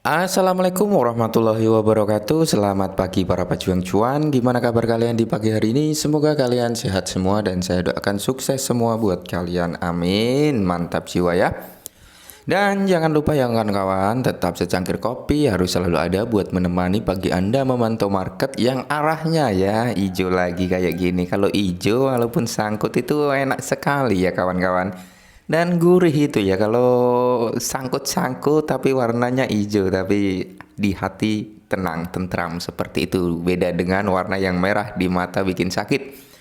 Assalamualaikum warahmatullahi wabarakatuh. Selamat pagi para pejuang cuan. Gimana kabar kalian di pagi hari ini? Semoga kalian sehat semua dan saya doakan sukses semua buat kalian. Amin. Mantap jiwa ya. Dan jangan lupa ya kawan-kawan, tetap secangkir kopi harus selalu ada buat menemani pagi Anda memantau market yang arahnya ya hijau lagi kayak gini. Kalau hijau walaupun sangkut itu enak sekali ya kawan-kawan. Dan gurih itu ya kalau sangkut-sangkut tapi warnanya hijau tapi di hati tenang, tentram seperti itu. Beda dengan warna yang merah di mata bikin sakit.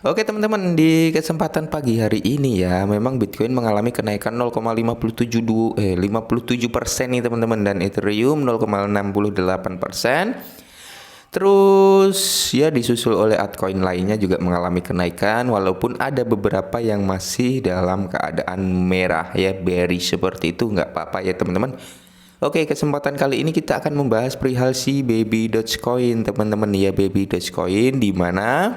Oke teman-teman, di kesempatan pagi hari ini ya, memang Bitcoin mengalami kenaikan 0,57% nih teman-teman, dan Ethereum 0,68%. Terus ya disusul oleh altcoin lainnya juga mengalami kenaikan, walaupun ada beberapa yang masih dalam keadaan merah ya, bearish seperti itu, nggak apa-apa ya teman-teman. Oke, kesempatan kali ini kita akan membahas perihal si Baby Dogecoin teman-teman ya, Baby Dogecoin, di mana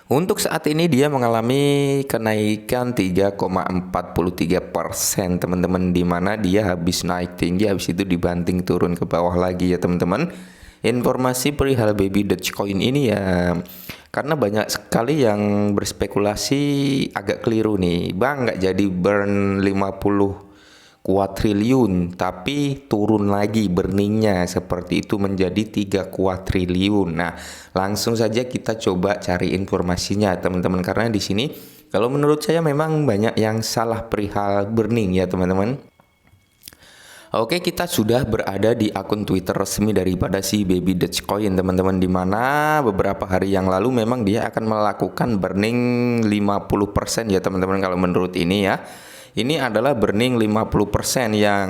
untuk saat ini dia mengalami kenaikan 3,43% teman-teman, di mana dia habis naik tinggi, habis itu dibanting turun ke bawah lagi ya teman-teman. Informasi perihal Baby Dogecoin ini ya, karena banyak sekali yang berspekulasi agak keliru nih, Bang, nggak jadi burn 50 kuadriliun tapi turun lagi burningnya seperti itu menjadi 3 kuadriliun. Nah, langsung saja kita coba cari informasinya teman-teman, karena di sini kalau menurut saya memang banyak yang salah perihal burning ya teman-teman. Oke, kita sudah berada di akun Twitter resmi daripada si Baby Dogecoin teman-teman, di mana beberapa hari yang lalu memang dia akan melakukan burning 50% ya teman-teman. Kalau menurut ini ya, ini adalah burning 50% yang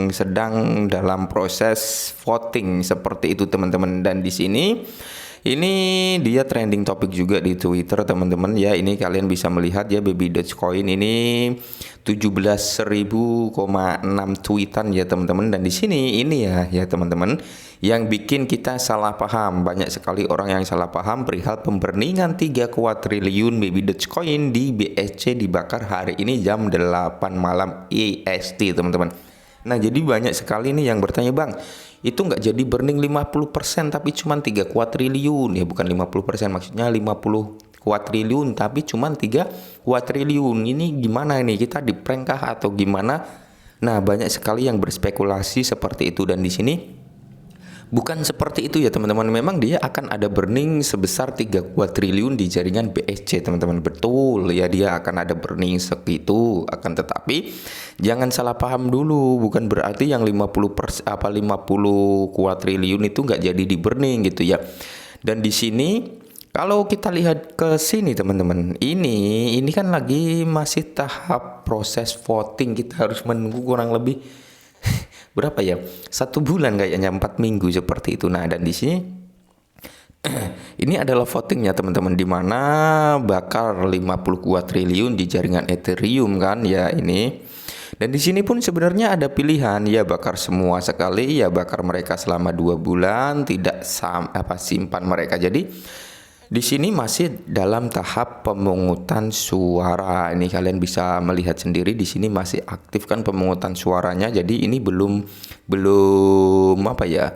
sedang dalam proses voting seperti itu teman-teman. Dan di sini ini dia trending topik juga di Twitter teman-teman ya. Ini kalian bisa melihat ya, Baby Dogecoin ini 17.000,6 tweetan ya teman-teman. Dan di sini ini ya teman-teman, yang bikin kita salah paham. Banyak sekali orang yang salah paham perihal pemberningan 3 kuadriliun Baby Dogecoin di BSC dibakar hari ini jam 8 malam EST teman-teman. Nah, jadi banyak sekali nih yang bertanya, Bang, itu nggak jadi burning 50% tapi cuma 3 kuadriliun. Ya bukan 50%, maksudnya 50 kuadriliun tapi cuma 3 kuadriliun. Ini gimana ini? Kita di prank kah atau gimana? Nah, banyak sekali yang berspekulasi seperti itu, dan di sini bukan seperti itu ya teman-teman. Memang dia akan ada burning sebesar 3 kuadriliun di jaringan BSC teman-teman. Betul ya, dia akan ada burning segitu. Akan tetapi jangan salah paham dulu, bukan berarti yang 50 kuadriliun itu nggak jadi di burning gitu ya. Dan di sini kalau kita lihat ke sini teman-teman, ini kan lagi masih tahap proses voting. Kita harus menunggu kurang lebih berapa ya, 1 bulan kayaknya, 4 minggu seperti itu. Nah, dan di sini ini adalah votingnya teman-teman, di mana bakar 50 kuadriliun di jaringan Ethereum kan ya ini. Dan di sini pun sebenarnya ada pilihan ya, bakar semua sekali ya, bakar mereka selama 2 bulan, tidak simpan mereka. Jadi di sini masih dalam tahap pemungutan suara. Ini kalian bisa melihat sendiri, di sini masih aktif kan pemungutan suaranya. Jadi ini belum apa ya?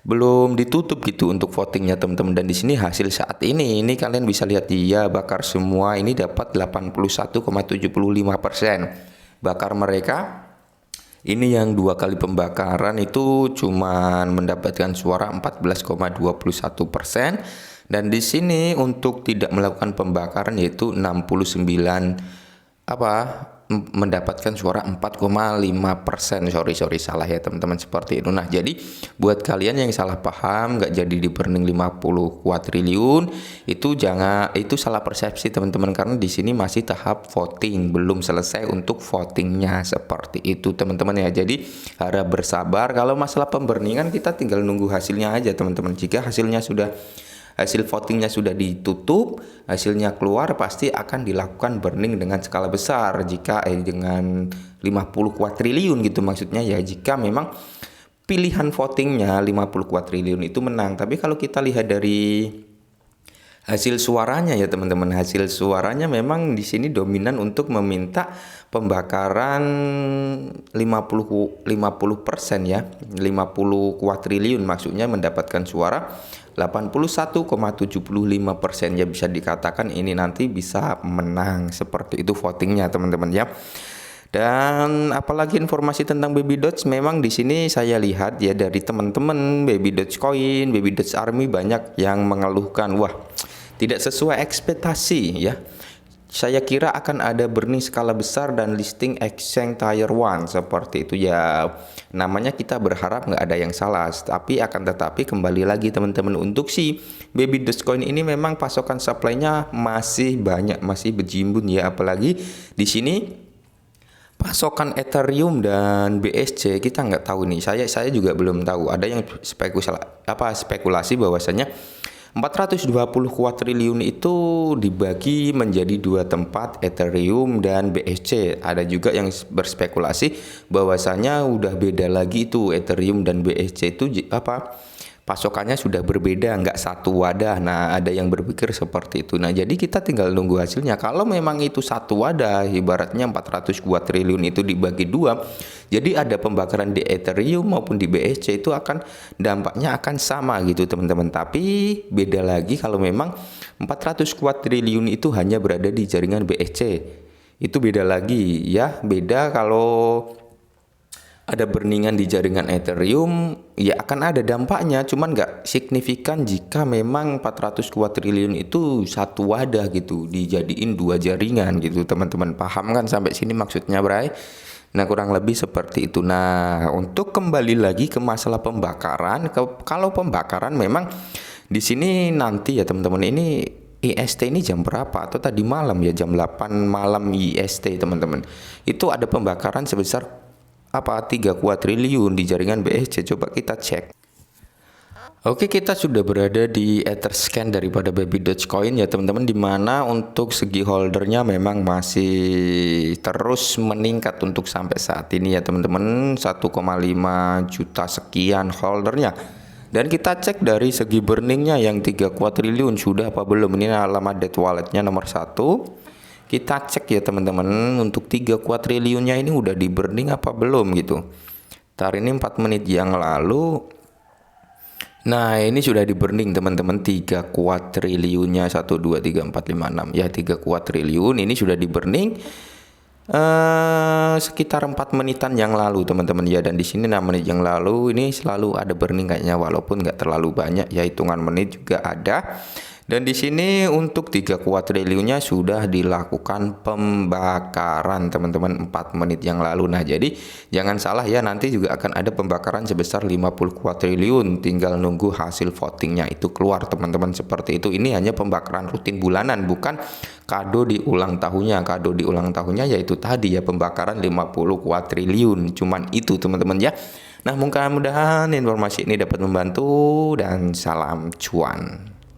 Belum ditutup gitu untuk votingnya teman-teman. Dan di sini hasil saat ini kalian bisa lihat, dia bakar semua ini dapat 81,75%. Bakar mereka ini yang 2 kali pembakaran itu cuman mendapatkan suara 14,21%. Dan di sini untuk tidak melakukan pembakaran yaitu 69 mendapatkan suara 4,5%. Sorry salah ya teman-teman, seperti itu. Nah, jadi buat kalian yang salah paham nggak jadi di burning 50 kuadriliun, itu salah persepsi teman-teman, karena di sini masih tahap voting, belum selesai untuk votingnya seperti itu teman-teman ya. Jadi harap bersabar. Kalau masalah pemburningan kita tinggal nunggu hasilnya aja teman-teman. Jika hasil votingnya sudah ditutup, hasilnya keluar, pasti akan dilakukan burning dengan skala besar. Jika dengan 50 kuadriliun gitu maksudnya ya, jika memang pilihan votingnya 50 kuadriliun itu menang. Tapi kalau kita lihat dari Hasil suaranya ya teman-teman, hasil suaranya memang di sini dominan untuk meminta pembakaran 50% ya, 50 kuadriliun, maksudnya mendapatkan suara 81,75% ya, bisa dikatakan ini nanti bisa menang, seperti itu votingnya teman-teman ya. Dan apalagi informasi tentang Baby Doge, memang di sini saya lihat ya dari teman-teman Baby Doge Coin, Baby Doge Army banyak yang mengeluhkan, wah tidak sesuai ekspektasi ya. Saya kira akan ada burning skala besar dan listing exchange tier 1 seperti itu ya. Namanya kita berharap nggak ada yang salah, tapi akan tetapi kembali lagi teman-teman, untuk si Baby Dogecoin ini memang pasokan supply-nya masih banyak, masih berjimbun ya. Apalagi di sini pasokan Ethereum dan BSC kita nggak tahu nih. Saya juga belum tahu. Ada yang spekulasi bahwasanya 420 kuadriliun itu dibagi menjadi dua tempat, Ethereum dan BSC. Ada juga yang berspekulasi bahwasanya udah beda lagi itu Ethereum dan BSC itu pasokannya sudah berbeda, nggak satu wadah. Nah, ada yang berpikir seperti itu. Nah, jadi kita tinggal nunggu hasilnya. Kalau memang itu satu wadah, ibaratnya 400 kuadriliun itu dibagi dua, jadi ada pembakaran di Ethereum maupun di BSC itu dampaknya akan sama gitu teman-teman. Tapi beda lagi kalau memang 400 kuadriliun itu hanya berada di jaringan BSC. Itu beda lagi ya, beda kalau ada burningan di jaringan Ethereum, ya akan ada dampaknya, cuman nggak signifikan jika memang 400 kuadriliun itu satu wadah gitu, dijadiin dua jaringan gitu teman-teman. Paham kan sampai sini maksudnya, Bray? Nah, kurang lebih seperti itu. Nah, untuk kembali lagi ke masalah pembakaran, kalau pembakaran memang di sini nanti ya teman-teman, ini IST ini jam berapa? Atau tadi malam ya, jam 8 malam IST teman-teman. Itu ada pembakaran sebesar 3 kuadriliun di jaringan BSC. Coba kita cek. Oke, kita sudah berada di Etherscan daripada Baby Dogecoin ya teman-teman, dimana untuk segi holdernya memang masih terus meningkat untuk sampai saat ini ya teman-teman, 1,5 juta sekian holdernya. Dan kita cek dari segi burningnya yang 3 kuadriliun sudah apa belum. Ini alamat dead walletnya nomor 1. Kita cek ya teman-teman, untuk 3 kuadriliunnya ini udah di burning apa belum gitu. Ntar ini 4 menit yang lalu. Nah, ini sudah di burning teman-teman, 3 kuadriliunnya 1 2 3 4 5 6 ya, 3 kuadriliun ini sudah di burning sekitar 4 menitan yang lalu teman-teman ya. Dan di sini 6 menit yang lalu ini selalu ada burning kayaknya, walaupun nggak terlalu banyak ya, hitungan menit juga ada. Dan di sini untuk 3 kuadriliunnya sudah dilakukan pembakaran teman-teman 4 menit yang lalu. Nah, jadi jangan salah ya, nanti juga akan ada pembakaran sebesar 50 kuadriliun. Tinggal nunggu hasil votingnya itu keluar teman-teman, seperti itu. Ini hanya pembakaran rutin bulanan, bukan kado di ulang tahunnya. Kado di ulang tahunnya yaitu tadi ya, pembakaran 50 kuadriliun. Cuman itu teman-teman ya. Nah, mudah-mudahan informasi ini dapat membantu dan salam cuan.